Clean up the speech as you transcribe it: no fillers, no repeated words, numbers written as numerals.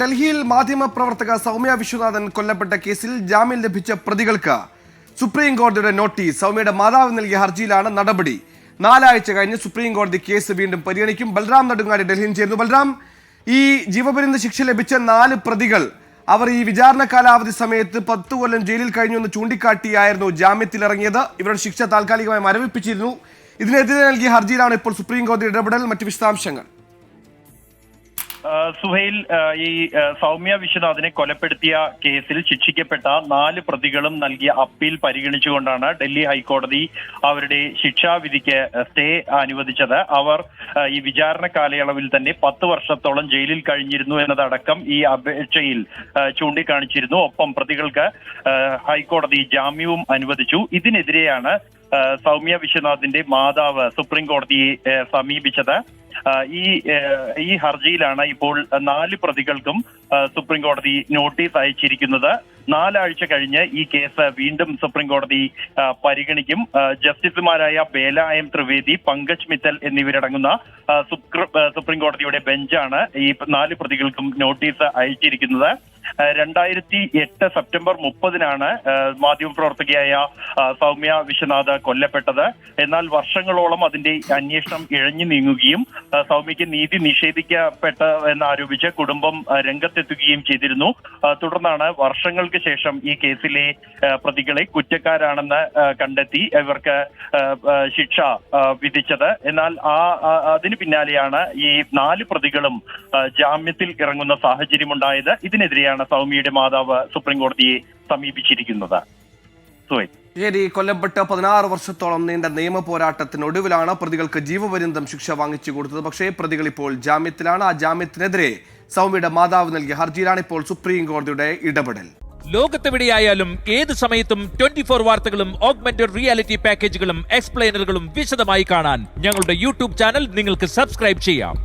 ഡൽഹിയിൽ മാധ്യമപ്രവർത്തക സൗമ്യ വിശ്വനാഥൻ കൊല്ലപ്പെട്ട കേസിൽ ജാമ്യം ലഭിച്ച പ്രതികൾക്ക് സുപ്രീം കോടതിയുടെ നോട്ടീസ്. സൗമ്യയുടെ മാതാവ് നൽകിയ ഹർജിയിലാണ് നടപടി. 4 ആഴ്ച കഴിഞ്ഞ് സുപ്രീം കോടതി കേസ് വീണ്ടും പരിഗണിക്കും. ബൽറാം നെടുങ്ങാടി ഡൽഹിയിൽ ചേരുന്നു. ബൽറാം, ഈ ജീവപര്യന്ത ശിക്ഷ ലഭിച്ച 4 പ്രതികൾ അവർ ഈ വിചാരണ കാലാവധി സമയത്ത് 10 കൊല്ലം ജയിലിൽ കഴിഞ്ഞു എന്ന് ചൂണ്ടിക്കാട്ടിയായിരുന്നു ജാമ്യത്തിലിറങ്ങിയത്. ഇവരുടെ ശിക്ഷ താൽക്കാലികമായി മരവിപ്പിച്ചിരുന്നു. ഇതിനെതിരെ നൽകിയ ഹർജിയിലാണ് ഇപ്പോൾ സുപ്രീം കോടതി ഇടപെടൽ. മറ്റ് വിശദാംശങ്ങൾ. സുഹൈൽ, ഈ സൗമ്യ വിശ്വനാഥിനെ കൊലപ്പെടുത്തിയ കേസിൽ ശിക്ഷിക്കപ്പെട്ട 4 പ്രതികളും നൽകിയ അപ്പീൽ പരിഗണിച്ചുകൊണ്ടാണ് ഡൽഹി ഹൈക്കോടതി അവരുടെ ശിക്ഷാവിധിക്ക് സ്റ്റേ അനുവദിച്ചത്. അവർ ഈ വിചാരണ കാലയളവിൽ തന്നെ 10 വർഷത്തോളം ജയിലിൽ കഴിഞ്ഞിരുന്നു എന്നതടക്കം ഈ അപേക്ഷയിൽ ചൂണ്ടിക്കാണിച്ചിരുന്നു. ഒപ്പം പ്രതികൾക്ക് ഹൈക്കോടതി ജാമ്യവും അനുവദിച്ചു. ഇതിനെതിരെയാണ് സൗമ്യ വിശ്വനാഥിന്റെ മാതാവ് സുപ്രീം കോടതിയെ സമീപിച്ചത്. ഈ ഹർജിയിലാണ് ഇപ്പോൾ 4 പ്രതികൾക്കും സുപ്രീം കോടതി നോട്ടീസ് അയച്ചിരിക്കുന്നത്. 4 ആഴ്ച കഴിഞ്ഞ് ഈ കേസ് വീണ്ടും സുപ്രീം കോടതി പരിഗണിക്കും. ജസ്റ്റിസുമാരായ ബേല എം ത്രിവേദി, പങ്കജ് മിത്തൽ എന്നിവരടങ്ങുന്ന സുപ്രീം കോടതിയുടെ ബെഞ്ചാണ് ഈ 4 പ്രതികൾക്കും നോട്ടീസ് അയച്ചിരിക്കുന്നത്. 2008 സെപ്റ്റംബർ 30-നാണ് മാധ്യമപ്രവർത്തകയായ സൗമ്യ വിശ്വനാഥ് കൊല്ലപ്പെട്ടത്. എന്നാൽ വർഷങ്ങളോളം അതിന്റെ അന്വേഷണം ഇഴഞ്ഞു നീങ്ങുകയും സൗമ്യയ്ക്ക് നീതി നിഷേധിക്കപ്പെട്ട എന്നാരോപിച്ച് കുടുംബം രംഗത്തെത്തുകയും ചെയ്തിരുന്നു. തുടർന്നാണ് വർഷങ്ങൾക്ക് ശേഷം ഈ കേസിലെ പ്രതികളെ കുറ്റക്കാരാണെന്ന് കണ്ടെത്തി ഇവർക്ക് ശിക്ഷ വിധിച്ചത്. എന്നാൽ അതിന് പിന്നാലെയാണ് ഈ 4 പ്രതികളും ജാമ്യത്തിൽ ഇറങ്ങുന്ന സാഹചര്യമുണ്ടായത്. ഇതിനെതിരെയാണ് സൗമ്യയുടെ മാതാവ് സുപ്രീം കോടതിയെ സമീപിച്ചിരിക്കുന്നത്. ശരി, കൊല്ലപ്പെട്ട 16 വർഷത്തോളം നീണ്ട നിയമ പോരാട്ടത്തിനൊടുവിലാണ് പ്രതികൾക്ക് ജീവപര്യന്തം ശിക്ഷ വാങ്ങിച്ചു കൊടുത്തത്. പക്ഷേ പ്രതികൾ ഇപ്പോൾ ജാമ്യത്തിലാണ്. ആ ജാമ്യത്തിനെതിരെ സൗമ്യയുടെ മാതാവ് നൽകിയ ഹർജിയിലാണ് ഇപ്പോൾ സുപ്രീം കോടതിയുടെ ഇടപെടൽ. ലോകത്തെവിടെയായാലും ഏത് സമയത്തും 24 വാർത്തകളും ഓഗ്മെന്റഡ് റിയാലിറ്റി പാക്കേജുകളും എക്സ്പ്ലെയിനറുകളും വിശദമായി കാണാൻ ഞങ്ങളുടെ യൂട്യൂബ് ചാനൽ നിങ്ങൾക്ക് സബ്സ്ക്രൈബ് ചെയ്യാം.